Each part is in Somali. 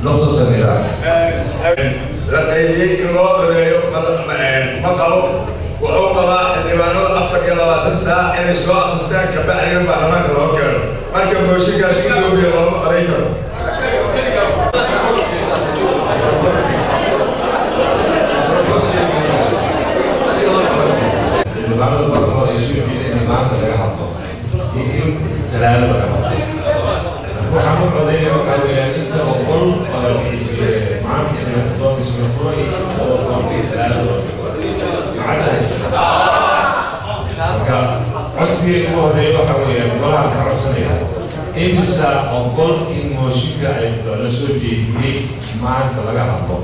نقطة النظام. لديك مقالو وأوقع الإيمانات أفريقيا لواتن ساعة إن سواء مستان كبعلي وبرلمان الوكيل مركب موشيكا شكله بيضم عليكم. النظام البرلمان يسوي في النظام تلقى تلقى وحمد قضية مقاولات وقل معك إن الخطاب السنفوري وقل إسرائيل عكسي وهذا وحوي ولا كرسني إمسا أقول إن موسيقى الرسولي ما تلقى حقه.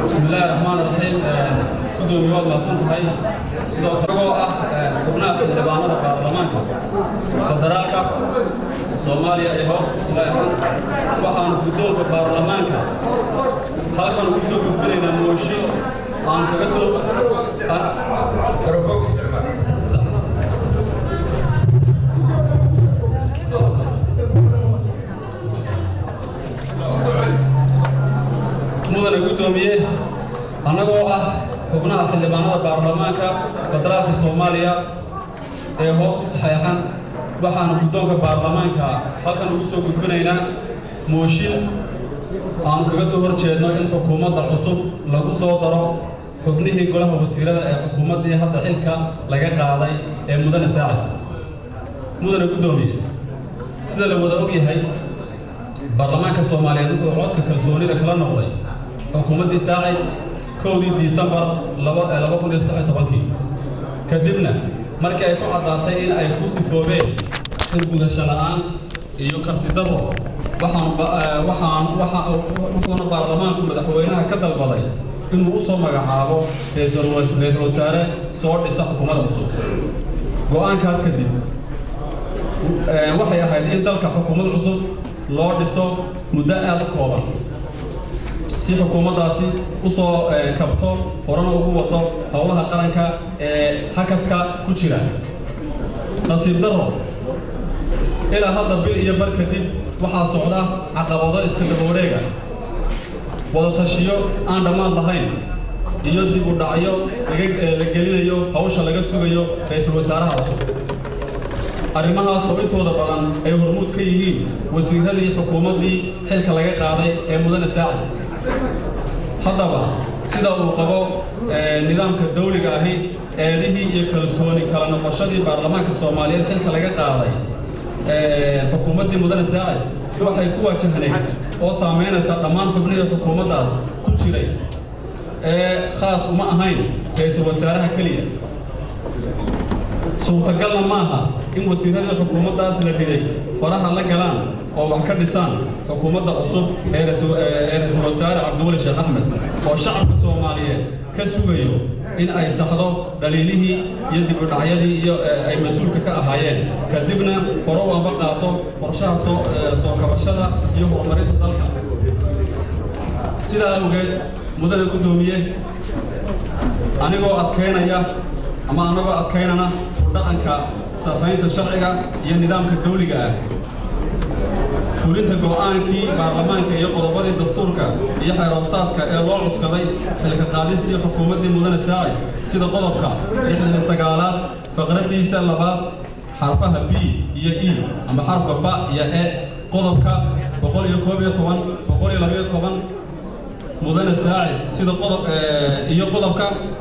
بسم الله الرحمن الرحيم. كدوم يوم ما صنعي سيدو كرجو خبنا في البرلمان فدرالك سوماليا يهوس إسرائيل وحن كدوم في البرلمان هل كانوا يسوون بيننا موشي عن كسر كرفوك مدن قدوميه anagoo ah xubnaha xildhibaanada baarlamaanka federaalka Soomaaliya ee hoos u saxeexan waxaan guddoonka baarlamaanka halkan ugu soo gudbinaynaa mooshin aan kaga soo horjeedno in xukuumadda cusub lagu soo daro xubnihii golaha wasiirada ee xukuumaddii hadda xilka laga qaaday ee mudane Saacid mudane guddoomiye sida la wada ogyahay baarlamaanka Soomaaliyeed wuxuu codka kalsoonida kala noqday xukuumaddii Saacid كودي ديسمبر 2019 كدبنا markii ay ku cadaatay in ay ku sifoobeen xilgudasho la'aan iyo karti darro wuxuuna baarlamaanku madaxweynaha ka dalbaday inuu u soo magacaabo ra'iisul wasaare soo dhisa xukuumadda cusub. go'aankaas kadib waxay ahayd in dalka xukuumad cusub loo dhiso muddo aad u kooban si xukuumaddaasi u soo kabto horena ugu wado howlaha qaranka ee hakadka ku jira. nasiib darro ilaa hadda bil iyo bar kadib waxaa socda caqabado iska daba wareega, wada tashiyo aan dhammaan lahayn iyo dib u dhacyo la gelinayo hawsha laga sugayo ra'iisul wasaaraha cusub. arrimahaas oo intooda badan ay hormuud ka yihiin wasiiradii xukuumaddii xilka laga qaaday ee mudane Saacid. haddaba sida uu qabo nidaamka dawliga ahi eedihii iyo kalsooni kala noqoshadii baarlamaanka Soomaaliyeed xilka laga qaaday xukuumaddii mudane Saacid waxay ku wajahneyd oo saameynaysa dhammaan xubnihii xukuumaddaas ku jiray khaas uma ahayn ra'iisul wasaaraha keliya. suurtagalna maaha in wasiiradii xukuumaddaas la riday faraha la galaan oo wax ka dhisaan xukuumadda cusub ee ra'iisul wasaare Cabdiweli Sheekh Axmed oo shacabka Soomaaliyeed ka sugayo in ay saxdo dhaliilihii iyo dib u dhacyadii iyo ay mas'uulka ka ahaayeen kadibna hore u amba qaato qorshaha soo kabashada iyo horumarinta dalka. sidaa awgeed mudane gudoomiye anagoo adkeynana dhaqanka sarreynta sharciga iyo nidaamka dawliga ah, fulinta go'aankii baarlamaanka iyo qodobadii dastuurka iyo xeeroosaadka ee loo cuskaday xilka qaadistii xukuumaddii mudane Saacid sida qodobka 69aad faqradiisa labaad xarfaha B iyo E ama xarfa B iyo E qodobka 112 mudane Saacid sida qodobka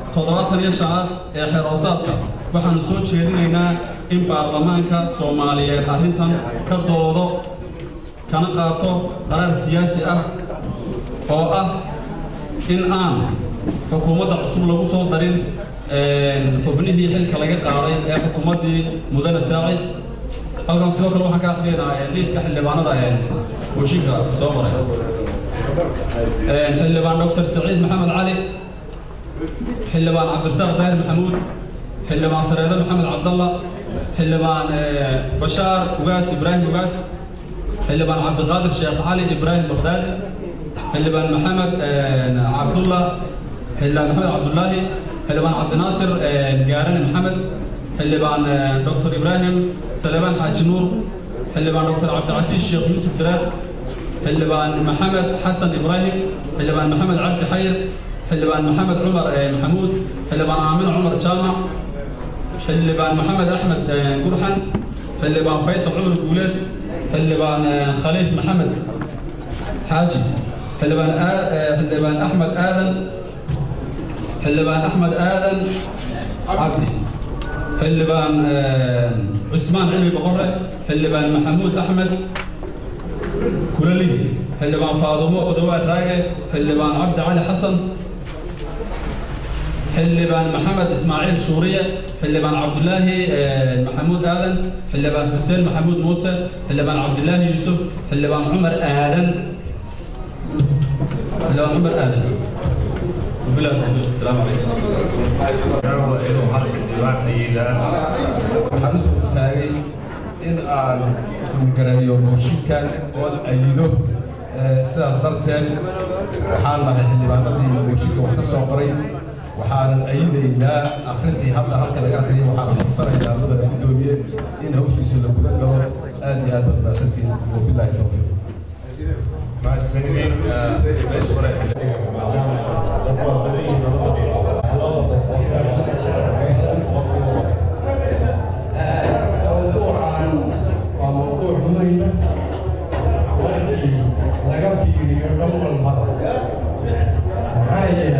75aad ee xeeroosaadka waxaanu soo jeedinaynaa in baarlamaanka Soomaaliyeed arrintan ka doodo kana qaato qaraar siyaasi ah oo ah in aan xukuumadda cusub lagu soo darin xubnihii xilka laga qaaday ee xukuumaddii mudane Saacid. halkan sidoo kale waxaan ka akhriyeynaa liiska xildhibaanada mooshinka soo maray. xildhibaan Dr. Saciid Maxamed Cali, xildhibaan Cabdirasaaq Daahir Maxamuud, xildhibaan Sareede Maxamed Cabdalla, xildhibaan Bashaar Ugaas Ibraahim Ugaas, xildhibaan Cabdiqaadir Sheekh Cali Ibraahim Baqdaadi, xildhibaan Maxamed Cabdullah, xildhibaan Maxamed Cabdullaahi, xildhibaan Cabdinaasir Gaarane Maxamed, xildhibaan Dr. Ibraahim Salebaan Xaaji Nuur, xildhibaan Dr. Cabdicasiis Sheekh Yuusuf Daraad, xildhibaan Maxamed Xasan Ibraahim, xildhibaan Maxamed Cabdi Xayir, xildhibaan Maxamed Cumar Maxamuud, xildhibaan Aamin Cumar Jaamac, xildhibaan Maxamed Axmed Gurxan, xildhibaan Faysal Cumar Guuleed, xildhibaan Khaliif Maxamed Xaaji, xildhibaan Axmed Aadan Cabdi, xildhibaan Cusmaan Cilmi Boqore, xildhibaan Maxamuud Axmed Kulali, xildhibaan Faadumo Odawaad Raage, xildhibaan Cabdi Cali Xasan, xildhibaan Maxamed Ismaaciil Shuuriye, xildhibaan Cabdulaahi Maxamuud Aadan, xildhibaan Xuseen Maxamuud Muuse, xildhibaan Cabdulaahi Yuusuf, xildhibaan Cumar Aadan. وبالله التوفيق. السلام عليكم. waxaan usoo istaagay in aan ismagareeyo mooshinkan oon ayido sidaas darteed waxaan nahay xildhibaanadii mooshinka wax ka soo qoray waxaan ayidaynaa akhrintii hadda halka laga akhriyay waxaan codsanaynaa mudane gudoomiye in hawshiisa la guda galo aad iyo aad badbaadsantiin wabilaahi towfiiq. موضوع مهم ولكن لقى في يوم المرة هاي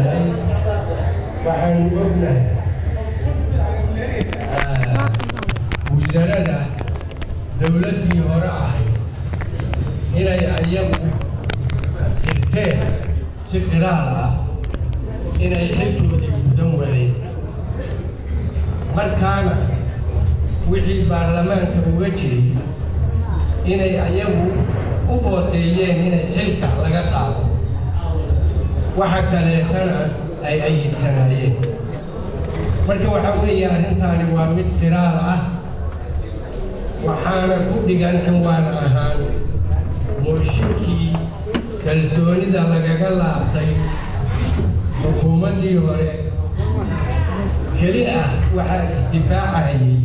waxaan ognahay wasaaradda dawladdii hore ahayd inay ayagu xirteen si qiraal ah inay xilkoodii gudan wadeen markaana wixii baarlamaanka uga jiray inay ayagu u footeeyeen inay xilka laga qaado waxa kaleetana ay ayidsanaayeen marka waxa weeye arrintaani waa mid qiraal ah waxaana ku dhigan cinwaan ahaan mooshinkii kalsoonida lagaga laabtay xukuumaddii hore keli ah waxaa isdifaacayay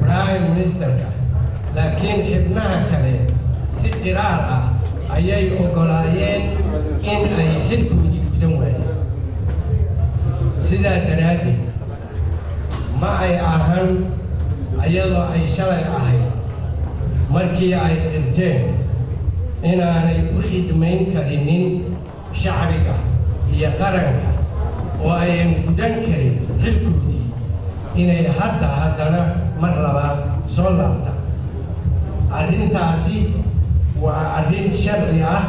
prime ministerka laakiin xibnaha kale si qiraal ah ayay oggolaayeen in ay xilkoodii gudan waayeen sidaa daraaddeed ma ay ahan ayadoo ay shalay ahayd markii ay qirteen inaanay u khidmayn karinin shacbiga iyo qaranka oo ayan gudan karin xilkoodii inay haddana mar labaad soo laabtaan arrintaasi waa arrin sharci ah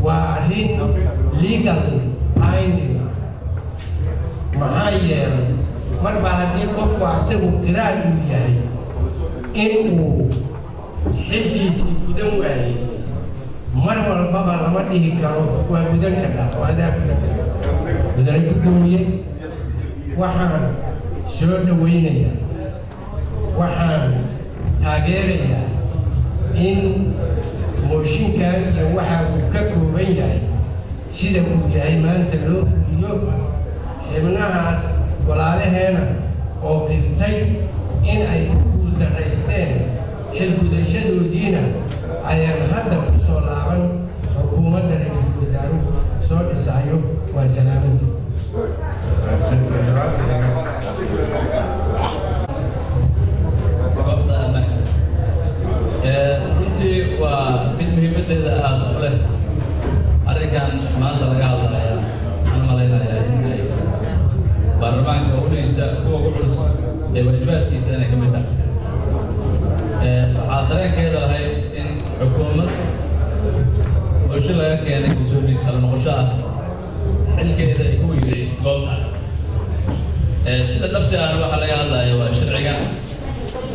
waa arrin legal binding maxaa yeelay marba haddii qofku asagu qiraal uu yahay inuu xilkiisii gudan waayey mar walbaba lama dhihi karo waa gudan karnaa oo adaa gudan kara mudane gudoomiye waxaan soo dhawaynayaa waxaan taageerayaa in mooshinkan iyo waxa uu ka kooban yahay sida uu yahay maanta loo fuliyo xibnahaas walaalaheena oo qirtay in ay ku guuldaraysteen xilgudashadoodiina ayaan hadda ku soo laaban xukuumadda ra-iisul wasaaruhu soo dhisaayo waa salaamantii runtii waa mid muhiimaddeeda aad u leh arrinkan maanta laga hadlaya waxaan malaynayaa in ay baarlamaanka udhigaysa kuwa ugu culus ee waajibaadkiisa inay ka mid tahay waxaa dareenkeeda lahayd in xukuumad bulsho laga keenay kalsooni kala noqosho ah xilkeeda ay ku yidhi goobta sida dhabta ahna waxaa laga hadlaya waa sharciga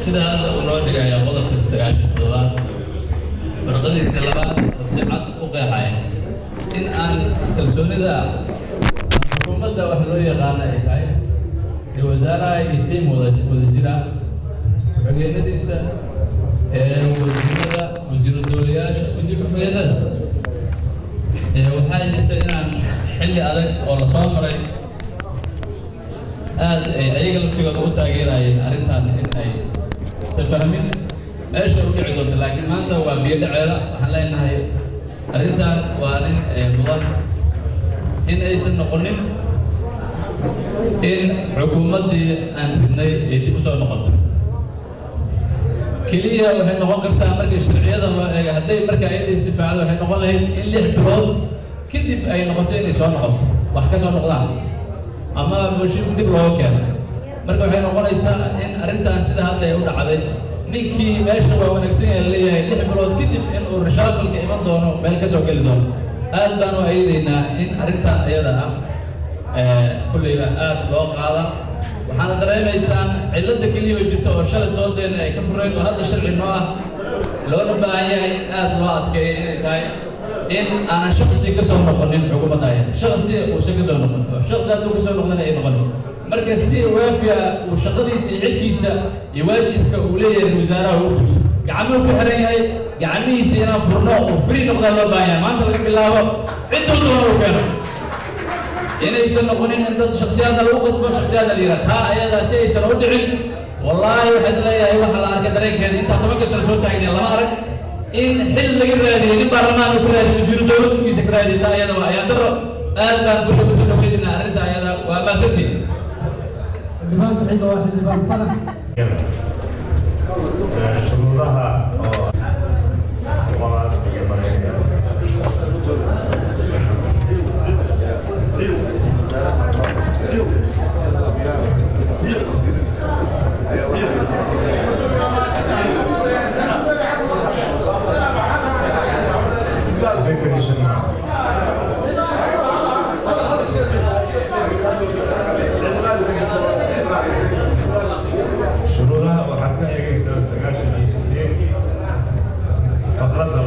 sida hadda uu noo dhigaya qodobka 97 farqadiisa labaad oo si cad u qeexaya in aan kalsoonida xukuumadda wax loo yaqaana ay tahay ee wasaaraha iyo tiim wada jira xogeenadiisa wasiirada wasiiru dowlayaasha wasiir ku-xigeenada waxaa jirta inaan xilli adag oo la soo maray aad ay ayaga laftigooda u taageerayeen arrintan in ay safahmin meesha u dhici doonta laakiin maanta waa biyo dhaceeda waxaan leenahay arrintan waa arrin mudan in aysan noqonin in xukuumaddii aan ridnay ay dib u soo noqoto keliya waxay noqon kartaa markii sharciyada loo eega hadday marka ayada isdifaacdo waxay noqon lahayd in 6 bilood kadib ay noqoto inay soo noqoto wax ka soo noqdaan ama bulshada dib looga keeno marka waxay noqonaysaa in arrintan sida hadda ay u dhacday ninkii meesha waa wanaagsan yahay leeyahay 6 bilood kadib in uu reshaafalka iman doono meel ka soo geli doono aad baan u ayadaynaa in arrintan ayada ah kulliba aad loo qaada waxaana dareemaysaan cilladda keliya oo jirta oo shalay doodeena ay ka furayd oo hadda sharci noo ah loona baahan yahay in aad loo adkeeyo inay tahay in aanan shaksi ka soo noqonin xukuumadda ayada shaksi uusan ka soo noqon shaksi hadduu ka soo noqdana ay noqonin marka si waafiya uu shaqadiisa iyo xilkiisa iyo waajibka uu leeyahay wasaaraha uu guto gacmuhu ku xiran yahay gacmihiisa inaan furno uu free noqdaa loo baahan yahay maanta laga bilaabo cidduu doona uu keeno inaysan noqonin in dad shaksiyaadna lagu qasbo shaksiyaadna la yidhaha taa ayadaa si aysan u dhicin wallaahi waxaad leeyahay waxaa la arkay dareenkeeda intaa 10 sano soo taagnay lama arag in xil laga raadiyay nin baarlamaan uu ku raadiyay wasiiru dowladkiisa ka raadiyay taa ayada waa ayaan daro aad baan kulli kusoo dhaweynaa arrinta ayada waa maasantiin diiwaanka cidda waa xildhibaan farax shuruudaha oo qolaad iyo bareega shuruudaha waxaad ka eegaysaa 98 faqradda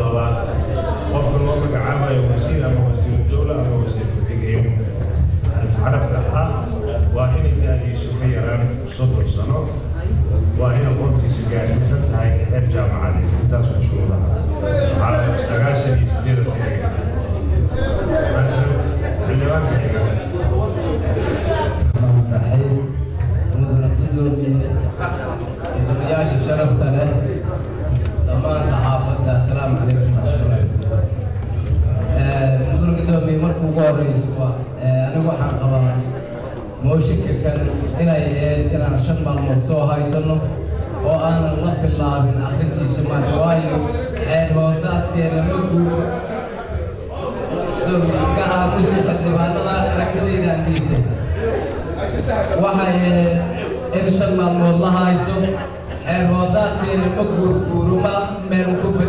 waxaa wasiir ama wasiir dowla ama wasiir ku-xigeen carabka ah waa inay gaadiisu ka yaraan 30 sano waa in aqoontiisa gaarsiisan tahay heer jaamacadeed intaas oo shuruudaha waxaa 98 شرفت له لما صحافة السلام عليكم ورحمة الله مدن قدومي مركو قوريس أنا وحان قبا موشك كان إلى شن مالمود سو هاي سنو وأنا الله بالله من آخرتي سمع رواية حين وسات كان مكو كها موسيقى لبعضنا ركضي دانيته وحي إن شاء الله والله هاي سنو حين وسات كان مكو ورما من كفر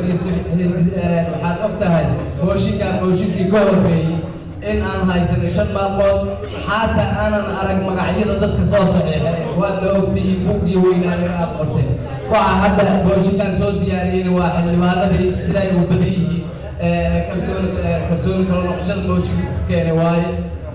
waxaad og tahay mooshinkii ka horreeyey in aan haysan 5 maalmood xataa aanan arag magacyada dadka soo saxiixay waad la ogtihiin buuggii weynaa aad qortay waxa hadda mooshinkan soo diyaariyeen waa xildhibaanadii siday u badan yihiin kalsooni kala noqoshada mooshinka keenay waaye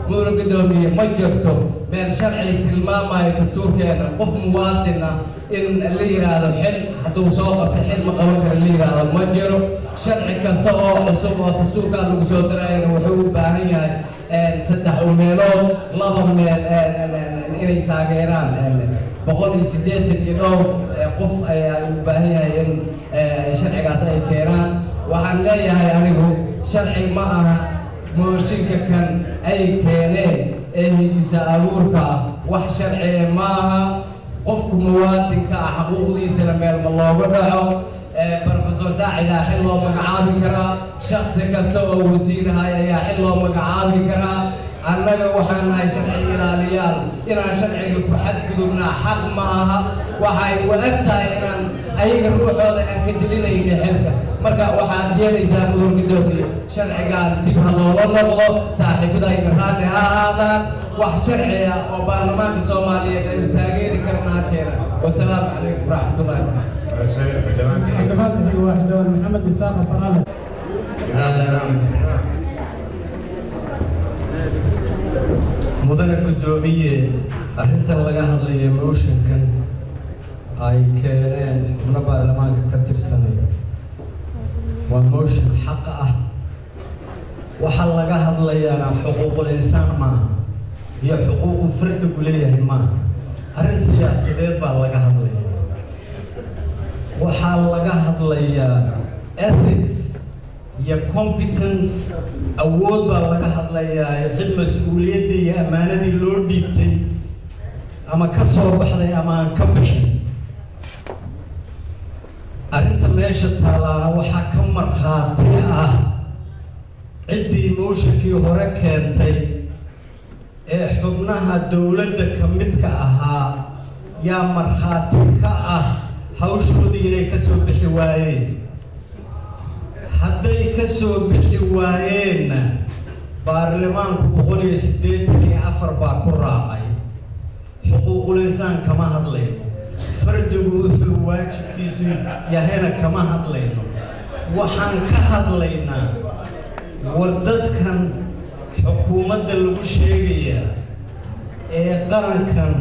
mudane gudoomiye ma jirto meel sharci tilmaamayo dastuurkeena qof muwaadin ah in la yiraahdo xil hadduu soo qabtay xil ma qaban karo la yiraahdo ma jiro sharci kasta oo cusub oo dastuurka lagu soo darayna wuxuu u baahan yahay 3 meelood 2 meel inay taageeraan 180 qof ayaa u baahan yahay in sharcigaas ay keenaan waxaan leeyahay anigu sharci ma aha mooshinka kan ay keeneen ee hidisa abuurka wax sharci ma aha qofku muwaadinka xuquuqdiisana meel ma looga dhaco بروفيسور ساعد حل لو مقعابي كرا شخص كستو وزيرها يا حل لو مقعابي كرا أنا وحنا شرعي إلاليال إن شرعي كحد قدرنا حق معها وحي وقتها إن أي روح هذا كدلنا يبيحلك مركا واحد ديالي زاملون قدرني شرعي قال تبها الله صاحب ده ينهار هذا وح شرعي وبرلمان الصومالية تغيير كرنا كنا والسلام عليكم ورحمة الله حكمات واحد محمد إسحاق فرالة مدن القدومية أنت لقى هذا يموشن كان هاي كان من برلمان كتير سنة وموشن حقه وحل لقى هذا يعني حقوق الإنسان ما هي حقوق فرد كلية ما أرن سياسة ده لقى هذا waxaa laga hadlayaa ethics iyo competence awood baa laga hadlayaa cid mas'uuliyadda iyo amaanadii loo dhiibtay ama ka soo baxday ama aan ka bixin arrinta meesha taalaana waxaa ka markhaati ah ciddii mooshinkii hore keentay ee xubnaha dowladda ka midka ahaa yaa markhaati ka ah hawshoodii inay ka soo bixi waayeen hadday ka soo bixi waayeenna baarlamaanku 184 baa ku raacay xuquuqul insaan kama hadlayno fardigu wuxuu waajibkiisu yahayna kama hadlayno waxaan ka hadlaynaa wadadkan xukuumadda lagu sheegaya ee qarankan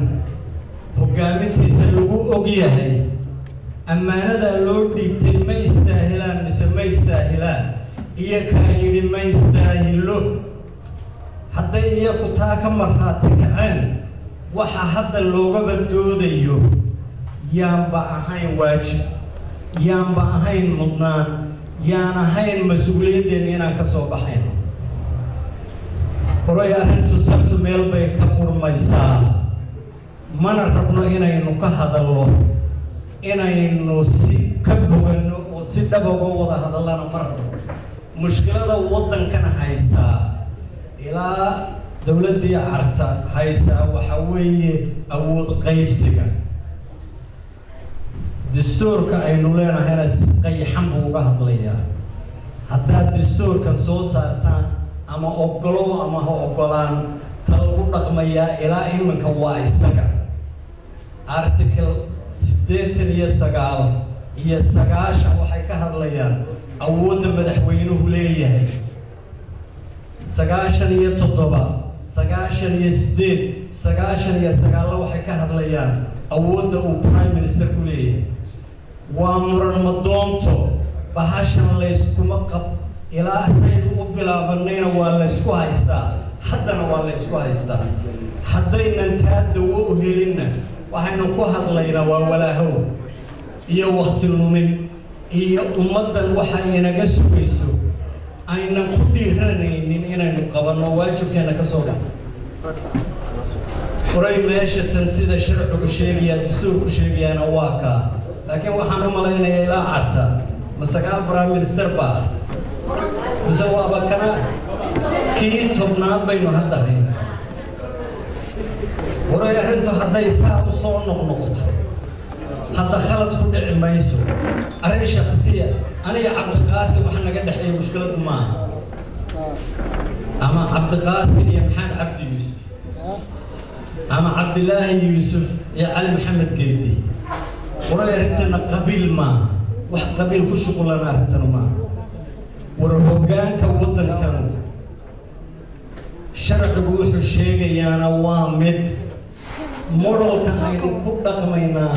hogaamintiisa lagu og yahay أمانة لو ديبتي ما يستاهلان مثل ما يستاهلان إياك يدي ما يستاهلو حتى إياك تاك مرخاتك عن وحا حتى اللوغة بدوديو يانبا أهين واجب يانبا أهين مضنان يانا هين مسؤولية دينينا كصوبحين ورأي أهنتو سبتو ميلبي كمور ميسا مانا ربنا إنا ينوكا الله inaynu si ka boganno oo si dhab uga wada hadalana marno mushkilada waddankana haysaa ilaa dawladdii carta haysaa waxa weeye awood qaybsiga dastuurka aynu leenahayna si qayxan buu uga hadlayaa haddaad dastuurkan soo saartaan ama ogolo ama ha ogolaan ta lagu dhaqmayaa ilaa iminka waa isaga article 89 iyo 9 waxay ka hadlayaan awoodda madaxweynuhu leeyahay sagaashan iyo toddoba sagaashan iyo sideed sagaashan iyo sagaal waxay ka hadlayaan awoodda uu prime minister ku leeyahay waa muran madoonto bahashan layskuma qab ilaa saynu u bilaabanayna waa laysku haystaa haddana waa laysku haystaa haddaynan taa dawo u helinna waxaynu ku hadlaynaa waa walaahow iyo waqti lumin iyo ummaddan waxa inaga sugayso aynan ku dhiiranaynin inaynu qabanno waajibkeena ka soo baxo horay meesha tan sida sharcigu sheegaya dastuurku sheegayaana waa kaa laakiin waxaan u malaynayaa ilaa carta masagaa prime minister baa mise waaba kana kii tobnaad baynu hadda hayn horay arrintu hadday saa u soo noqnoqoto hadda khalad ku dhici mayso arrin shakhsiya aniga cabdiqaasim waxa naga dhexeeya mushkiladu maaha ama cabdiqaasim iyo maxamed cabdi yuusuf ama cabdilaahi yuusuf iyo cali maxamed geedi horay arrintana qabiil maaha wax qabiil ku shuqulana arrintana maaha war hoggaanka waddankanu sharcigu wuxuu sheegayaana waa mid moralka aynu ku dhaqmaynaa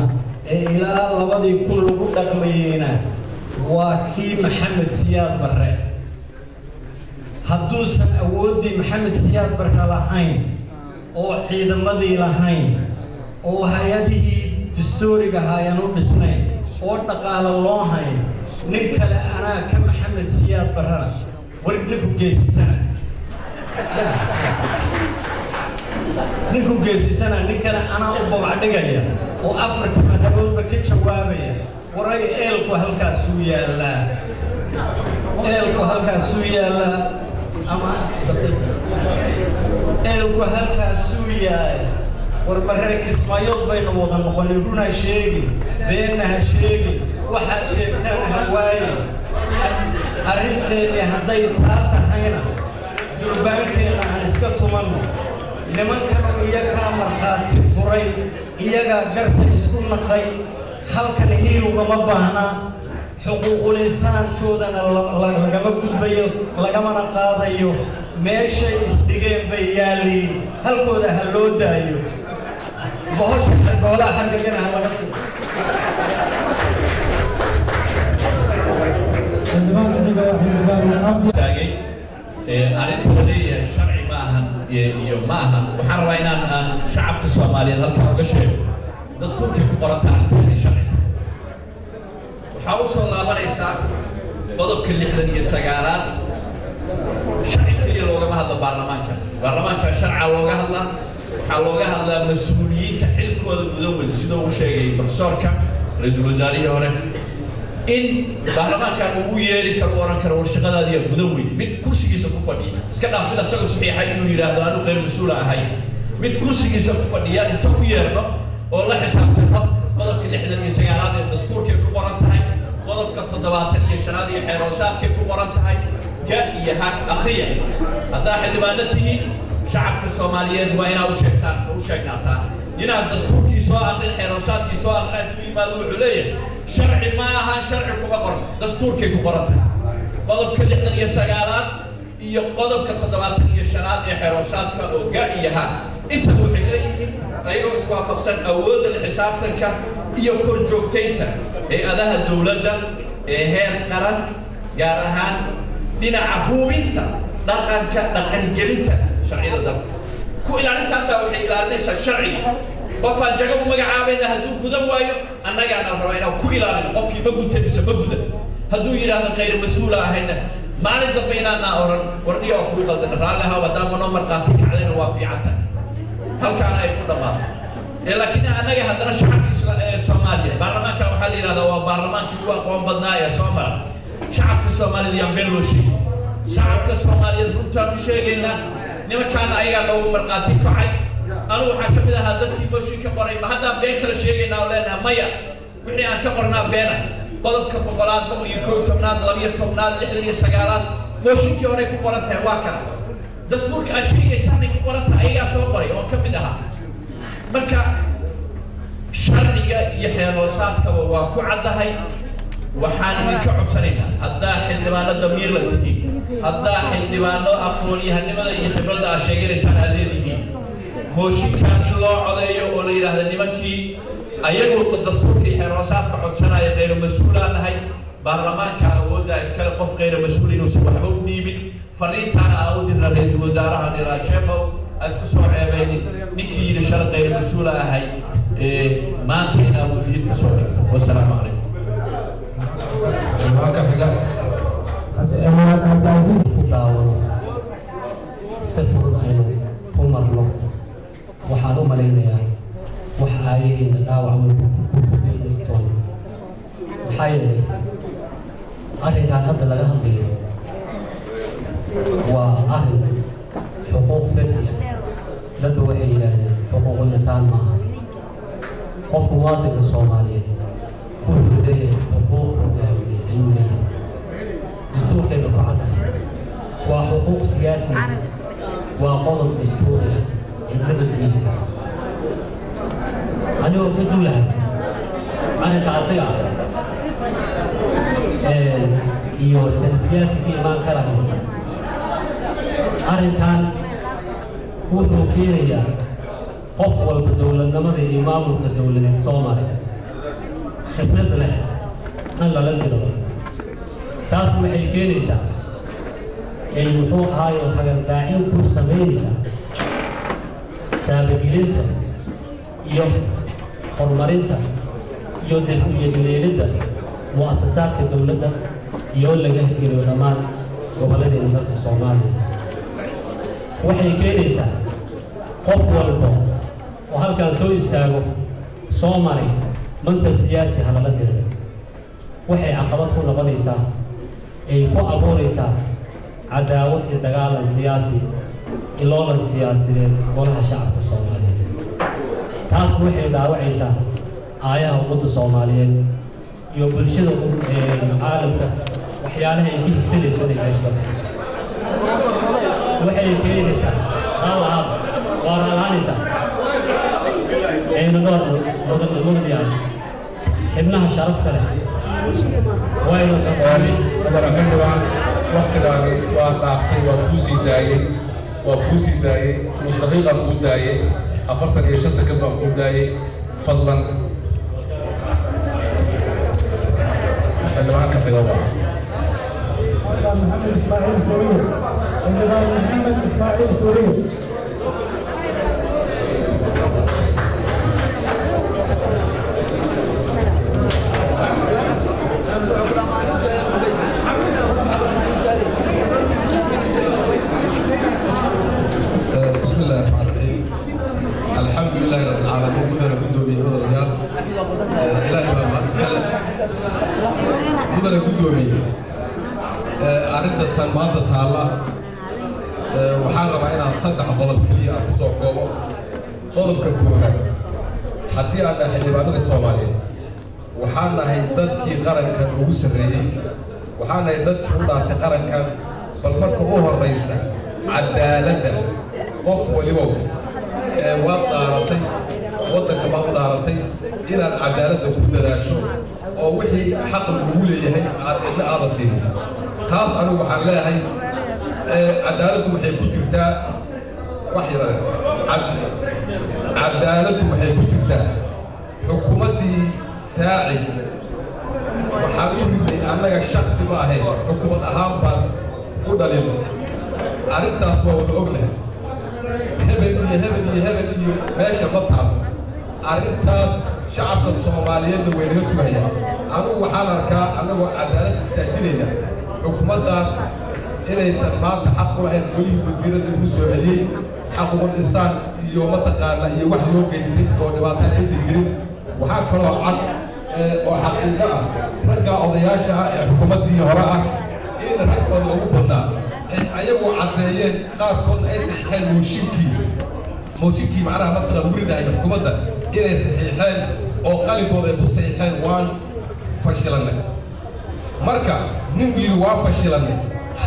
ee ilaa 2000 lagu dhaqmayeyna waa kii maxamed siyaad barre hadduusan awooddii maxamed siyaad barre lahayn oo ciidamadii lahayn oo hay-adihii dastuuriga haayaan u dhisnayn oo dhaqaale loo hayn nin kale anaa ka maxamed siyaad barrana warginku geesisana ninku geesisana nin kale anaa u babacdhigaya oo afarta madaboodba ka jawaabaya waray eelku halkaasuu yaallaa eelku halkaasuu yaallaa ama eelku halkaasuu yaay war maree kismaayood baynu wada noqonay runa sheegi beenna ha sheegi waxaad sheegtaan ha waaye arrinteennii hadday taa tahayna durbaankeenna aan iska tumanno nimankana iyagaa markhaati furay iyagaa garta isku naqay halkan hiil ugama baahna xuquuqul insaankoodana lagama gudbayo lagamana qaadayo meeshay isdhigeen bay yaalliin halkooda ha loo daayo bohosha xargoolaha xargagana ha laga tugo arrinta la leeyahay sharci ma ahan iyo ma ahan waxaan rabaa inaan shacabka soomaaliyeed halkaa uga sheego dastuurkii ku qoranta arrinteedii sharci waxaa u soo laabanaysaa qodobka 69aad sharci keliya loogama hadlo baarlamaanka sharca looga hadlaa waxaa looga hadlaa mas-uuliyiinta xilkooda mudawada sida uu sheegay profesorka ra-iisul wasaarihii hore in baarlamaankan uu yeeri karo oran karo war shaqadaadiya mudan weyn mid kursigiisa ku fadhiya iska dhaaf mid asaga saxiixa inuu yidhaahdo aanu qeyr mas-uula ahay mid kursigiisa ku fadhiya inta u yeerno oo la xisaabtano qodobka 69aad ee dastuurkay ku qoran tahay qodobka 75aad iyo xeeroosaadkay ku qoran tahay ga iyo ha akhriya haddaa xildhibaano tihiin shacabka soomaaliyeed waa inaad u sheegnaataa inaad dastuurkii soo aqrin xeeroosaadkii soo aqrin intuu yimaado wuxuu leeyahay sharci ma aha sharci kuma qoran dastuurkay ku qoran tahay qodobka 69aad iyo qodobka 75aad ee xeeroosaadka oo ga iyo ha inta waxay leeyihiin ayagoo iswaafaqsan awoodda xisaabtanka iyo korjoogtaynta hay-adaha dowladda ee heer qaran gaar ahaan dhinaca hubinta dhaqanka dhaqangelinta sharciyada dalka ku ilaalintaasaa waxay ilaalinaysaa sharciga qofaan jago u magacaabayna hadduu gudan waayo annagaana rabaa inaan ku ilaalino qofkii ma guta mise ma gudan hadduu yidhaahdo qayr mas-uula ahayna maalin dambe inaanaa oran warniyo oo kugu qaldana raalli ahaw haddaama noo marqaati kacdayna waa fiican tahay halkaana ay ku dhammaato laakiin annaga haddana shacabka soomaaliya baarlamaanka waxaa la yidhahdaa waa baarlamaankii ugu aqoon badnaa ee soo mara shacabka soomaaliyed yaan been loo sheegay shacabka soomaaliyeed runtaan u sheegaynaa nimankaana ayagaa noogu marqaati kacay anu waxaan ka mid ahaa dadkii mooshinka qoray ma haddaan been kala sheegaynaa oo leenaha maya wixii aan ka qornaa beena qodobka 100aad 11aad 12aad 69aad mooshinkii horey ku qoran tahay waa kana dastuurka aad sheegaysaanay ku qoran tahay ayagaa soo qoray oo ka mid ahaa marka sharciga iyo xeeroosaadkaba waa ku caddahay waxaan idinka codsanaynaa haddaa xildhibaano damiir la tihiin haddaa xildhibaano aqoon-yahanimada iyo khibradda aad sheeganaysaan aad leedihiin mooshinkan in loo codeeyo oo la yidhaahda nimankii ayagoo dastuurkii xeeroosaadka codsanaya qayro mas-uulaan nahay baarlamaanka awoodda iskale qof qayro mas-uul inuusan waxba u dhiibin fariintaana aa u dirna ra-iisul wasaaraha dhilaa sheekhow isku soo ceebaynin ninkii yidhi shalay qayro mas-uula ahay maanta inaa wasiirka soo dhigto wasalaamu calaykum ku daawano si fudud aynu ku marno waxaan u malaynayaa wax aayahayna dhaawac weyn ku beelay doono maxaa yeelay arrinkan hadda laga hadlayo waa arrin xuquuq fardi ah dadba waxay yidhaahdeen xuquuqul insaan ma aha qofku muwaadinka Soomaaliyeed wuxuu leeyahay xuquuq hogaamineed ayuu leeyahay dastuurkeena ku caddahay waa xuquuq siyaasi waa qodob dastuuri ah cidnaba diini kara anigoo ka duulahay arrinka asiga iyo salbiyaadka ka imaan karaya arrinkan wuxuu keenayaa qof walba dowladnimada iyo maamulka dowladeed Soomaaliya khibrad leh an lala dilo taas waxay keenaysaa in muxuu ahaayo hagardaacin ku samaynaysaa taabagelinta iyo horumarinta iyo dib u yeelidda mu'assasaadka dowladda iyo laga hirgeliyo dhammaan gobolladeena dalka Soomaaliya waxay keenaysaa qof walba oo halkan soo istaago Soomaaliya mansab siyaasi halala diro waxay caqabad ku noqonaysaa ay ku abuuraysaa cadaawad iyo dagaalan siyaasi iloolan siyaasiyeed golaha shacabka Soomaaliyeed taas waxay dhaawacaysaa aayaha ummadda Soomaaliyeed iyo bulshada caalamka waxyaalaha ay ka higsanayso inay meesha waxay keenaysaa qaalahaad waa raalaanaysaa aynu dhowr mudan yahay xibnaha sharafta leh waynu saqaamay xildhibaan waqtigaagi waa dhaaftay waa kuu sii daayey mustaqiiqan kuu daayey 45 sekond baan kuu daayey fadlan xildhibaanka xiga waa محمد إسماعيل سوري محمد إسماعيل سوري بسم الله الرحمن الرحيم الحمد لله رب العالمين كلنا قدومي هذا الرجال إلهي ما أسأله كلنا قدومي أردت المادة تعالى وحارب عنا صدق ضرب كلية أقصى قوة ضرب كتونا حدي أنا حلبانة الصومالية وحنا هيدتك قرن كان وجوس الرئي وحنا هيدتك وضعت قرن كان فالمرك هو الرئيس عدالة قف ولوك وضعتي وضعك ما وضعتي إلى العدالة كل داشو أو وحي حق الأولى هي هذا السنة خاص أنا وحنا هي عدالة وحي كترتا وحي عدالة وحي كترتا حكومتي ساعد وحاول أنك الشخص ما هي حكومة أهم بال ودليل أردت أسمع وتقولها هبل ماشي مطعم أردت شعب الصوماليين وين يسمعها أنا وحالك أنا وعدالة استأجرنا حكومة داس إلى سلمان حق واحد كل وزير المسؤولين حقوق الإنسان يوم تقال يوم يوم يزيد ونبات يزيد وحكروا عن وحقيقة رجع أضياشها حكومتي هراء إن ركبوا الأوروبا أيوة عديين قاركون أي صحيحين موشيكي معناها مثلا ورد أي حكومة إن صحيحين أو قلبوا يبص صحيحين وان فشلنا مركا نميل وان فشلنا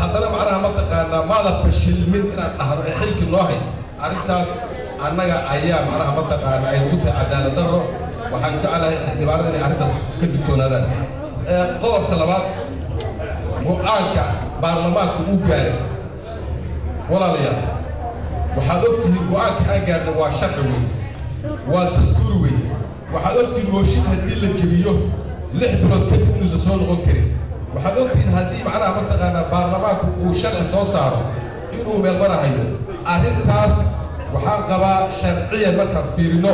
حضرنا معناها مثلا ماذا فشل من إن حلك الله عرفتاس أنك أيام معناها مثلا أي قلت عدالة ضرر وحنجعلها اعتبارنا أردت كدكتور هذا qodobka labaad go-aanka baarlamaanka uu gaaray walaalayaal waxaad ogtihiin go-aanka aan gaarnay waa sharci weyn waa dastuur weyn waxaad ogtihiin mooshin haddii la jebiyo 6 bilood kadib inuusan soo noqon karin waxaad ogtihiin haddii macnaha mataqaanaa baarlamaanku uu sharci soo saaro inuu meel marahayo arrintaas waxaan qabaa sharciyan markaan fiirino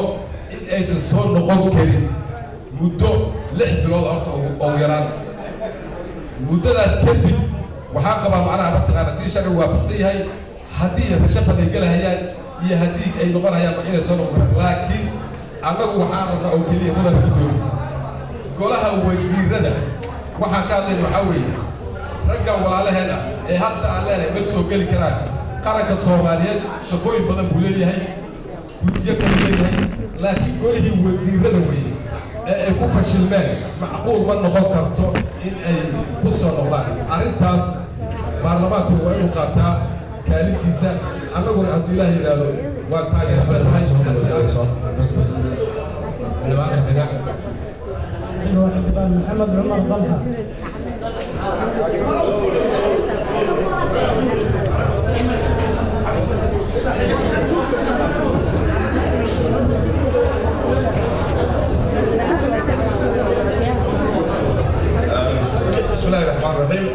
in aysan soo noqon karin muddo 6 bilood horta ugu yaraan muddadaas kadib waxaan qabaa macnaha mataqaanaa si sharci waafaqsan yahay haddii rashafan ay galahayaan iyo haddii ay noqonayaan inay soo noqon laakiin annagu waxaan rabnaa oo keliya mudan gudoomi golaha wasiirada waxaan ka hadlayna waxaa weeye ragga walaalaheena ee hadda aan leenahay ma soo geli karaan qaranka soomaaliyeed shaqooyin badan buu leeyahay guddiyo kale leeyahay laakiin golihii wasiirada weeye ee ay ku fashilmeen macquul ma noqon karto in ay ku soo noqdaan arrintaas baarlamaanku waa inuu qaataa kaalintiisa annaguna hadduu ilaah yidhaahdo waa taageersannahay محمد عمر طلحة بسم الله الرحمن الرحيم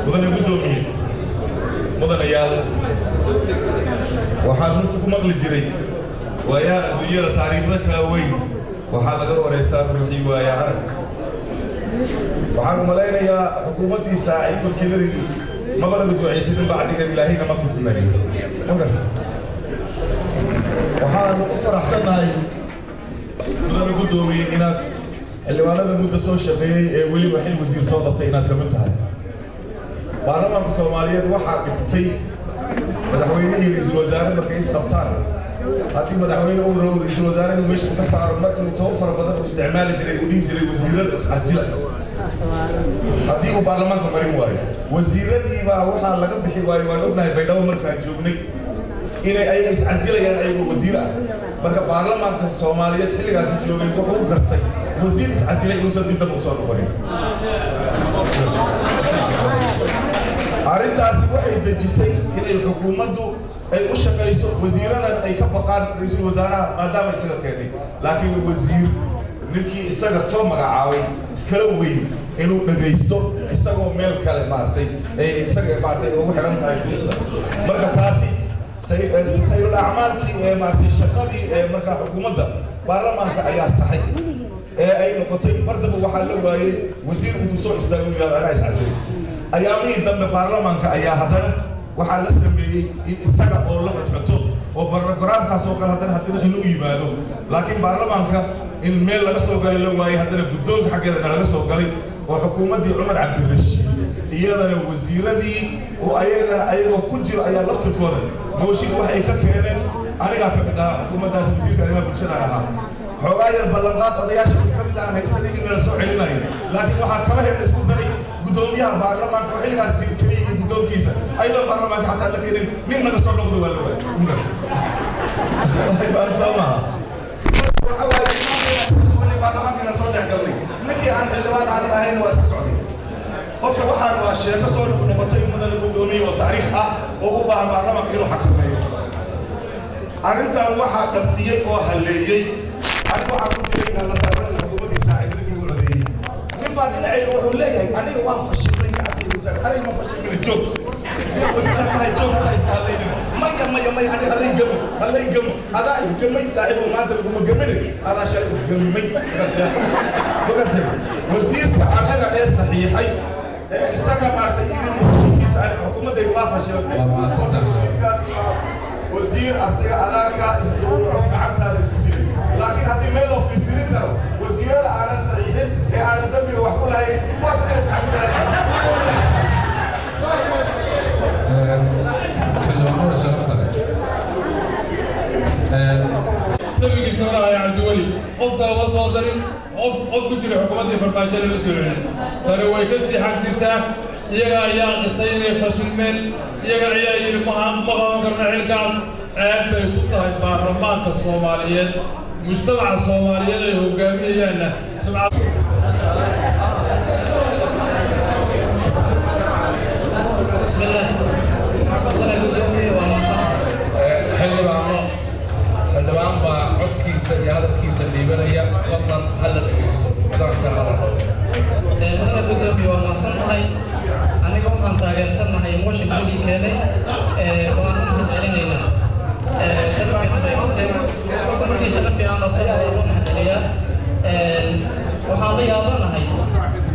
مدن قدومي مدن عيال waxaan horta ku maqli jiray waayaa adduunyada taariikhda kala weyn waxaa laga wareystaa ruuxii waaya arag waxaan malaynayaa xukuumaddii saacid korkeedaridii maba laga ducaysanin bacdigeed ilaahayna ma fidnayn ma garta waxaan u faraxsannahay mudana guddoomiye inaad xildhibaanada muddo soo shaqeeyey ee weliba xil wasiir soo qabtay inaad ka mid tahay baarlamaanka soomaaliyeed waxaa dhibtay madaxweynihii ra-iisul wasaare markay is qabtaan haddii madaxweyne uu rabo ra-iisul wasaare inuu meesha ka saaro mar inuu tabo fara badan u isticmaali jiray uu dhihi jiray wasiirada iscasila haddii uu baarlamaanka marin waayo wasiiradii baa waxaa laga bixi waayo waan ognahay baydhabo markaan joognay inay ayaga iscasilayaan ayagoo wasiir ah marka baarlamaanka soomaaliyeed xilligaasi joogay wuxuu u gartay wasiir iscasilay inuusan dib dambe usoo noqonin arrintaasi waxay dejisay inay xukuumaddu ay u shaqayso wasiiradan ay ka baqaan ra-iisul wasaaraha maadaama isaga keenay laakiin wasiir ninkii isaga soo magacaabay iskala weyn inuu dhagaysto isagoo meel kale maaragtay isaga maaragtay ugu xiran tahay dunida marka taasi sayidul acmaalkii ee maaragtay shaqadii ee markaa xukuumadda baarlamaanka ayaa saxay ee ay noqotay mar dambe waxaa la waayey wasiir intuu soo istaagay uu anaa iscasilay ayaamihii dambe baarlamaanka ayaa haddana waxaa la sameeyey in isaga oo la xodxoto oo barogaraamkaas oo kale haddana inuu yimaado laakiin baarlamaanka in meel laga soo galay la waayey haddana guddoonka xaggeedana laga soo galay oo xukuumaddii cumar cabdirashiid iyadana wasiiradii oo ayagoo ku jiro ayaa laftirkooda mooshin wax ay ka keeneen anigaa ka mid ahaa xukuumaddaas wasiirka arrimaha bulshadaan ahaa xoogaa yar ballanqaad odayaasha mid ka mid aan haysanay in la soo celinayo laakiin waxaa kaba hela isku daray guddoomiyaha baarlamaanka oo xilligaas keliya iyo guddoonkiisa ayadoo baarlamaanka xataa la keenin nin naga soo noqdo waa la waayay soo maha waxa waaye baarlamaankiina soo dhex galnay ninkii aan xildhibaan aan ahayn waa iska socday horta waxaan waa sheeko soo noqotay mudana guddoomiye oo taariikh ah oo u baahan baarlamaanka inuu xakameeyo arrintan waxaa dhabdiyey oo halleeyey anigu waxaan ku jiray inaan la taaban xukuumaddii saaxiibadii u codeeyey nin baa dhinacayga wuxuu leeyahay aniga waa fashilnay gacantaydu taag aniga ma fashilmina joog wasiira tahay joog haddaa iska hadlaynina maya aniga hallay gamo adaa isgamay saaxiibo maanta laguma gamine adaa shalay isgamimay magartay wasiirka annaga ee saxiixay ee isaga maaragtay yiri mooshinkiisa aniga xukuumaddaydu waa fashilantay wasiir asiga adaarka isduuco gacantaada isku dilay laakiin haddii meel loo firfirin karo wasiirada aanan saxiixin ee aanan dambiga wax ku lahayn kuwaas inay xildhibaanada sharafta leh sabigiisa hore cabdiweli qofka uma soo darin qof ku jira xukuumaddii farmaajada la soo celin tani way ka sii xag jirtaa iyaga ayaa qirtay inay fashilmeen iyaga ayaa yidhi ma qaban karna xilkaas ceeb bay ku tahay baarlamaanka soomaaliyeed mujtamaca Soomaaliyeed ay hogaaminayaan sumcad xildhibaan baa codkiisa iyo hadalkiisa dhiibanaya fadlan hala dhegeysto codadka hala mudana gudoomiye waa mahadsantahay aniga waxaan taageersanahay motion kulii keenay waan u mahadcelinaynaa qofka markii shaqo fiican qabto waa loo mahadceliyaa waxaan la yaabanahay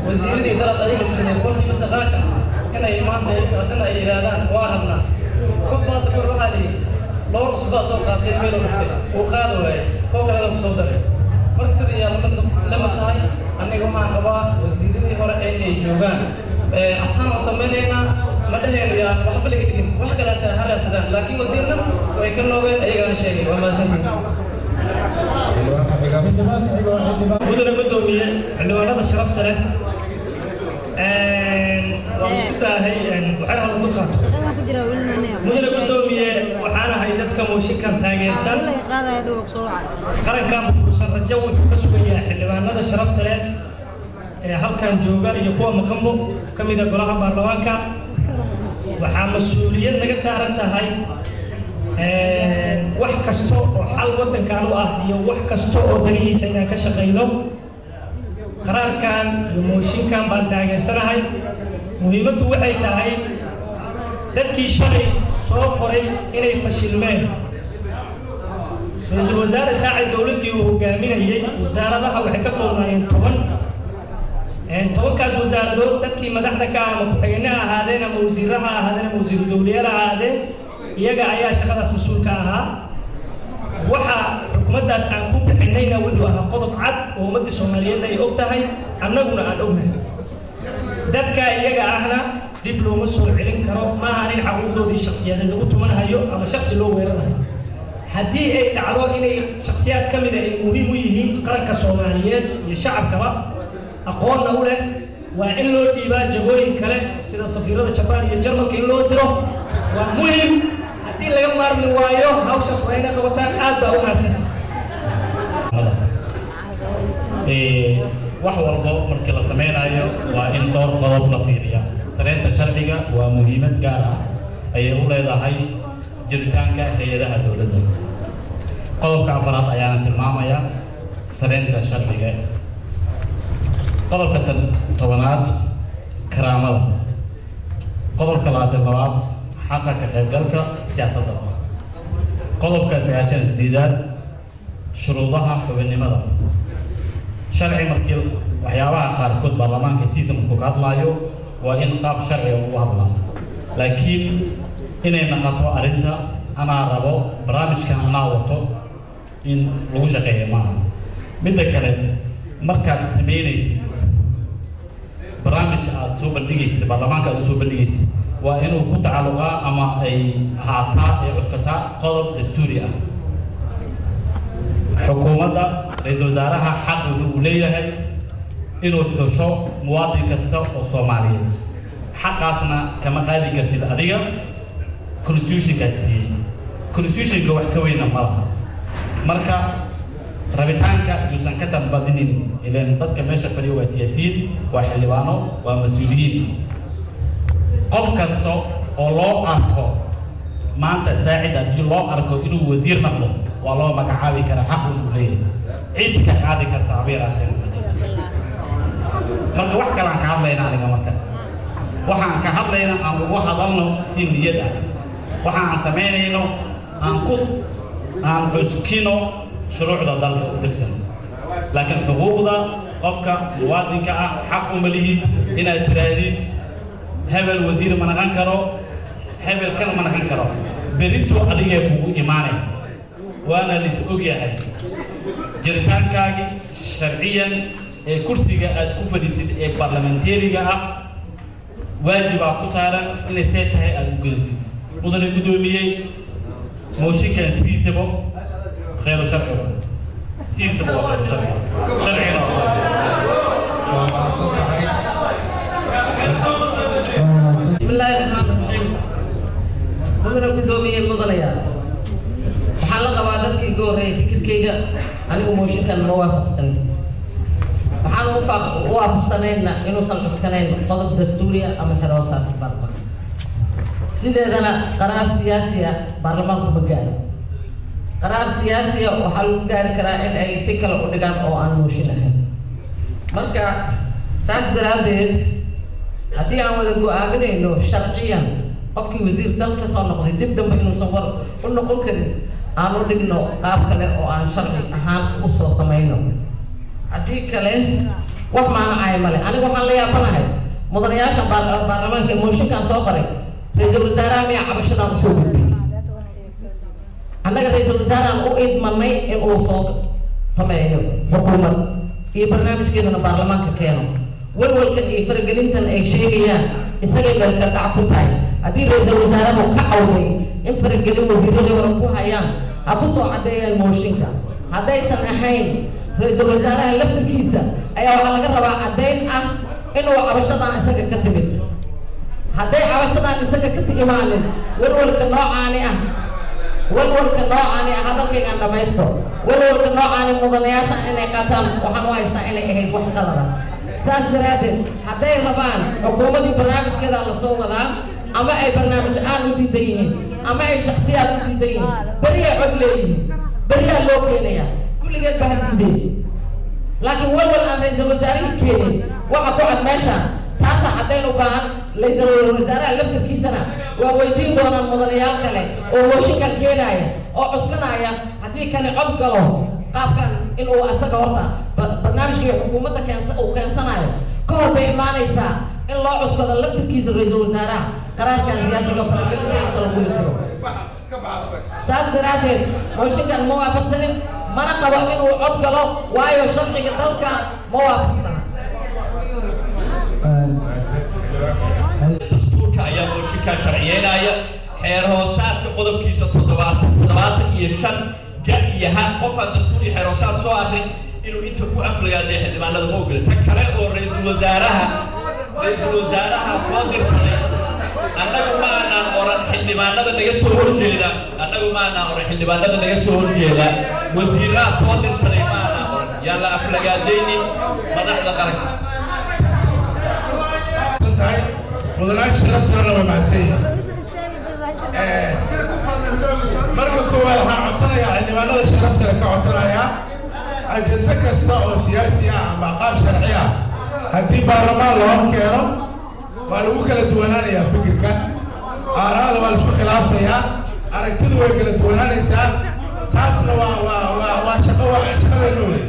wasiiradii dalad adiga sideed boqolkiiba 9 inay maanta haddana ay yidhaahdaan waa rabnaa qof maanta kor waxaa lihi loo cusubaa soo qaatay meel rugtay uu qaado waaye koo kaleda ku soo daray marka sidii yaa lama tahay aniga waxaan qabaa wasiiradii hore inay joogaan asxaan oo samaynaynaa ma dhahayno yaa waxba laga dhigin wax kalaas ha raadsadaan laakiin wasiirna way ka noogeen ayagaana sheegay waa mahadsantihiin mudane gudoomiye xildhibaanada sharafta leh waan isku daahay waxaan hal ugu qaato mudane gudoomiye waxaan ahay dadka mooshinkan taageersan qarankan burbursan rajo wuxuu ka sugayaa xildhibaanada sharafta leh ee halkan jooga iyo kuwa maqanbo ka mid ah golaha baarlamaanka waxaa mas-uuliyad naga saaran tahay wax kasta oo xal waddankan u ah iyo wax kasta oo danihiisa inaan ka shaqayno qaraarkan iyo mooshinkan baan taageersanahay muhiimaddu waxay tahay dadkii shalay soo qoray inay fashilmeen ra-iisul wasaare saacid dowladdii uu hogaaminayay wasaaradaha waxay ka koobnaayeen 10kaas wasaaradood dadkii madaxda ka ama ku-xigeenaha ahaadeen ama wasiiraha ahaadeen ama wasiiru dowliyaal ahaadeen iyaga ayaa shaqadaas mas-uulka ahaa waxa xukuumaddaas aan ku bixinayna wuxuu ahaa qodob cad oo ummadda Soomaaliyeed ay og tahay annaguna aan ognahay dadka iyaga ahna dib looma soo celin karo ma aha in xaquuqdoodii shakhsiyadeed lagu tumanayo ama shakhsi loo weerarayo haddii ay dhacdo inay shakhsiyaad ka mid ah ay muhiim u yihiin qaranka Soomaaliyeed iyo shacabkaba aqoonna u leh waa in loo dhiibaa jagooyin kale sida safiirada Japan iyo Jarmalka in loo diro waa muhiim haddii laga maarmi waayo hawshaas waa inay qabataan aad baa u mahadsan wax walba markii la sameynayo waa in dhowr qodob la fiiriya sareynta sharciga waa muhiimad gaar ah ayay u leedahay jiritaanka hay'adaha dowladda qodobka afraad ayaana tilmaamaya sareynta sharciga qodobka 10aad karaamada qodobka 22aad xaqa ka qaybgalka siyaasadda qodobka 98aad shuruudaha xubinnimada sharci markii waxyaabaha qaarkood baarlamaanka siisa markuu ka hadlaayo waa in qaab sharciga ugu hadlaa laakiin inay noqoto arrinta anaa rabo barnaamijkan anaa wato in lagu shaqeeyo maaha midda kale markaad samaynaysid barnaamij aad soo bandhigaysid baarlamaanka aad soo bandhigaysid waa inuu ku tacalluqaa ama ay ahaataa ay cuskataa qodob dastuuri ah xukuumadda ra-iisul wasaaraha xaq wuxuu leeyahay inuu xusho muwaadin kasta oo Soomaaliyeed xaqaasna kama qaadi kartid adiga constitution-kaas siiyey constitution-ka wax ka weyna ma laha marka rabitaanka yuusan ka tanbadinin ileen dadka meesha fadhiya waa siyaasiyiin waa xildhibaano waa mas-uuliyiin qof kasta oo loo arko maanta saacid haddii loo arko inuu wasiir noqdo waa loo magacaabi karaa xaq uu leeyahay cid ka qaadi karta abeeraaseen marka wax kale aan ka hadlaynaa aniga marka waxaan ka hadlaynaa aan ugu hadalno si niyad ah waxa aan samaynayno aan xuskino shuruucda dalka u degsan laakiin xuquuqda qofka muwaadinka ah xaq uma lihid inaad tirahdid hebel wasiir ma naqan karo hebel kan ma naqan karo berito adigee kugu imaanay waana lis ogyahay jiritaankaagii sharciyan ee kursiga aad ku fadhiisid ee barlamentariga ah waajibaa ku saaran inay see tahay aad u gudubtid mudane gudoomiyey mooshinkan sidiisaba khayru sharciga sidiisaba waa khayru sharciga sharcigana بسم الله الرحمن الرحيم مدن gudoomiye mudanayaa waxaan la qabaa dadkii ugu horeeyay fikirkayga anigu mooshinkan ma waafaqsan waxaan u waafaqsanayna inuusan cuskanayn qodob dastuuriya ama xiroosaadka baarlamaanka sideedana qaraar siyaasiya baarlamaanku ma gaaro qaraar siyaasiya waxaa lagu gaari karaa in ay si kale u dhigaan oo aan mooshin ahayn marka saas daraadeed haddii aan wada go-aaminayno sharciyan qofkii wasiir dal ka soo noqday dib dambe inuusan war u noqon karin aan u dhigno qaab kale oo aan sharci ahaan u soo samayno haddii kale wax maanacaya male aniga waxaan la yaabanahay mudanayaasha baarlamaanka ee mooshinkaan soo qoray ra-iisul wasaaraha miyaa cabashadan usoo gudbiyey annaga ra-iisul wasaarahan u idmanay in uu soo sameeyo xukuumad iyo barnaamijkeedana baarlamaanka keeno walwalkan iyo faragelintan ay sheegayaan isagay meelka dhac ku tahay haddii ra-iisul wasaarahu ka cawday in faragelin wasiiradii hore ku hayaan ha ku soo caddeeyaan mooshinka haddaysan ahayn ra-iisul wasaaraha laftirkiisa ayaa waxaa laga rabaa caddayn ah inuu cabashadan isaga ka timid hadday cabashadan isaga ka imaanin walwalka noocaani ah hadalkaygaan dhamaysto walwalka noocaani mudanayaasha inay qaataan waxaan u haystaa inay ahayd wax qalada saas daraaddeed hadday rabaan xukuumaddii barnaamijkeeda la soo wadaa ama ay barnaamij aan u diidan yihiin ama ay shaksiyaad u diidan yihiin beriyaa cod leeyihiin beriyaa loo keenayaa kulligeed baa diideen laakiin walwal aan ra-iisul wasaarihii keenin waxa ku cad meesha taasaa caddayn u baahan ra-iisul wasaaraha laftarkiisana waa weydiin doonaan mudanayaal kale oo mooshinkan keenaya oo cuskanaya haddii kani cod galo qaabkan inuu asaga horta barnaamijka iyo xukuumadda uu keensanayo ka hor bay imaanaysaa in loo cuskado laftarkiisa ra-iisul wasaaraha qaraarkan siyaasiga faragelinta inta lagu litiro saas daraaddeed mooshinkan ma waafaqsanin mana qabo inuu cod galo waayo sharciga dalka ma waafaqsana dastuurka ayaa mooshinkaa sharciyeynaya xeer hoosaadka qodobkiisa 75 gar iyo ha qofaan dastuur iyo xeer hoosaad soo akrin inuu inta ku aflagaadee xildhibaanada ma ogole tan kale oo ra-iisul wasaaraha soo dirsaday annagu ma aanaan oran xildhibaanada naga soo horjeeda wasiiraha soo dirsaday ma aanaan oran yaan la aflagaadaynin madaxda qaranka mudanayaasha sharaftana waa mahadsan marka koowaad waxaan codsanayaa xildhibaanada sharaftana ka codsanayaa ajenda kasta oo siyaasi ah ama qaab sharci ah haddii baarlamaan loo keeno waa lagu kala duwanaanayaa fikirka aaraada waa laisku khilaafayaa aragtidu way kala duwanaanaysaa taasna waa shaqadeena wey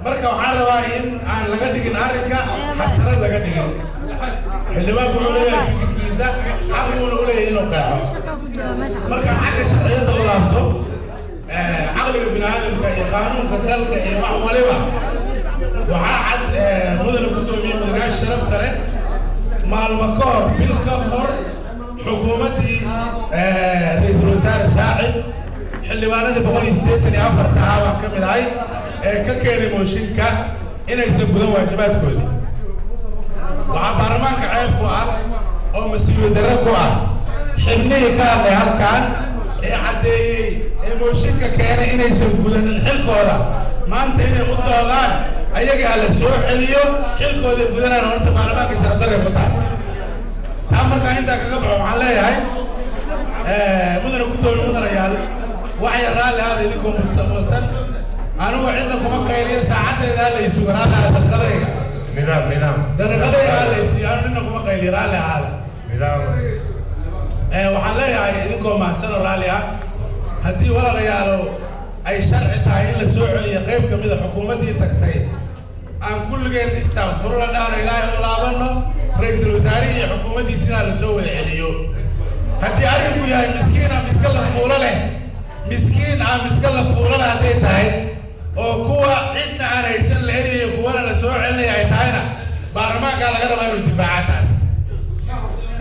marka waxaan rabaa in aan laga dhigin arrinka xasarad laga dhigin xildhibaanku wuxuu leeyahay fikirkiisa caqliguna u leeyahay inuu qeexo markaan xagga sharciyada u laabto caqliga biniaadamka iyo qaanuunka dalka iyo wax waliba waxaa cad mudana guddoomiye mudanayaasha sharafta leh maalmo ka hor bil ka hor xukuumaddii ra-iisul wasaare saacid xildhibaanadii 184 ahaa baan ka mid ahay ee ka keenay mooshinka inaysan gudan waajibaadkoodii waxaa baarlamaanka ceeb ku ah oo mas-uuliyad darro ku ah xibnihii ka hadlay halkan ee caddeeyey ee mooshinka keenay inaysan gudanin xilkooda maanta inay u doodaan ayagaa la soo celiyo xilkooday gudanaan horta baarlamaanka sharafdarray ku tahay taa markaa intaa kaga baxo waxaan leeyahay mudana guddoomiye mudanayaal waxay raalli aada idinkoo musan anigu cidna kuma qayliyo saacaddeeda ha la isugan hada dadqadayga nidaam dadqadayga ha la isiyo anu cidna kuma qayliyo raalli ahaada waxaan leeyahay idinkoo mahadsanoo raalli ah haddii walaalayaalo ay sharci tahay in la soo celiyo qayb ka mida xukuumaddii tagtay aan kulligeen istaaqfurula dhaana ilaahay u laabanno ra-iisul wasaarihii iyo xukuumaddiisina la soo wada celiyo haddii arrinku yahay miskiin ama iska la fuulo leh miskiin ama iska la fuulo leh hadday tahay oo kuwa cidna aan haysan la eriyayo kuwana la soo celinaya ay tahayna baarlamaankaa laga rabaa inuu difaaca taas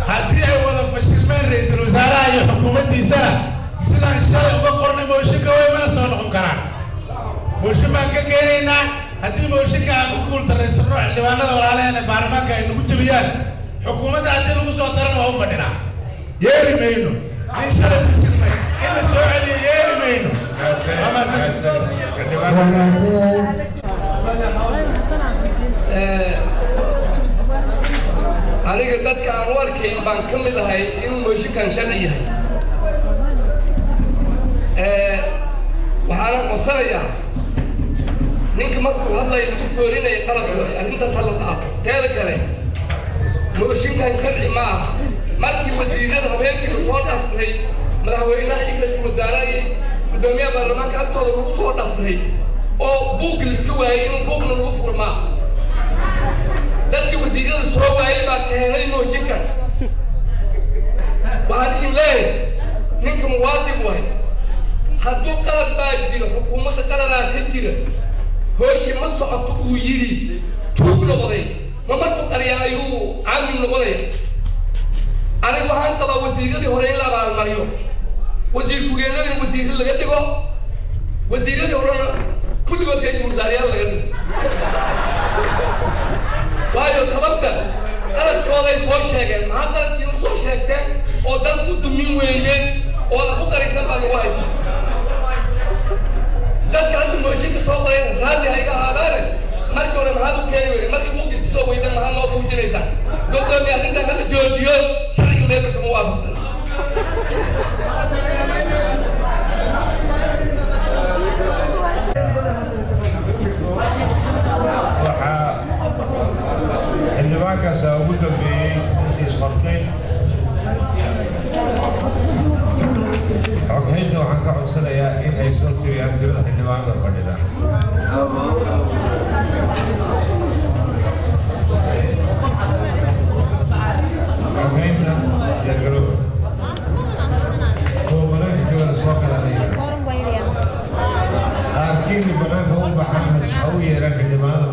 haddii ay wada fashilmeen ra-iisul wasaaraha iyo xukuumaddiisana sidaan shalay uga qornay mooshinka way mana soo noqon karaan mooshin baan ka keenaynaa haddii mooshinka aan ku guultaraysano xildhibaanada walaalaheena baarlamaanka ay nagu jebiyaan xukuumadda haddii lagu soo daran waa u fadhinaa yeeli mayno in shalay fashilmay in la soo celiyo yeeli mayno aniga dadka aan u arkayn baan ka mid ahay inuu mooshinkan sharci yahay waxaana qosanayaa ninka markuu hadlaya lagu foorinaya qalad waay arrintaas hala dhaafo teeda kale mooshinkan sharci ma aha markii wasiirada habeenkii lasoo dhafray madaxweynaha iyo ra-iisul wasaaraha iyo gudoomiyaha baarlamaanka agtooda lagu soo dhafray oo buug liska waayay in buugna lagu furmaa dadkii wasiirada soo waayay baa keenay mooshinkan waxaan idin leeyahay ninka muwaadin waay hadduu qalad baa jiro xukuumadda qaladaa ka jira hooshi ma socoto uu yidhi tuug noqday ma markuu qariya ayuu caamil noqonaya aniga waxaan qabaa wasiiradii hore in la abaalmariyo wasiir ku-geenada in wasiirro laga dhigo wasiiradii horena kulligood ra-iisul wasaarayaal laga dhigo waayo sababta qaladkooday soo sheegeen maxaa qaladkiina soo sheegteen oo dalku u dumin weeyeen oo aad u qarisan baa lagu haysta dadka hadda mooshinka soo qorayna raalli ha iga ahaadaane markii hore maxaad u keeni weyday markii buugkiisa soo weydan maxaad noo buujinaysaa godoomiye arrintan hadda joojiyo sharciga leebarka ma waafaqsan waxaa xildhibaankaasa ugu dambeeyey intii isqortay xoghaynta waxaan ka codsanayaa in ay soo tiriyaan tirada xildhibaanada fadhida xoghaynta diyaargarooba kuwa banaanka joogada soo galanaya qaarkiina banaanka u baxan ha u yeeraan xildhibaanada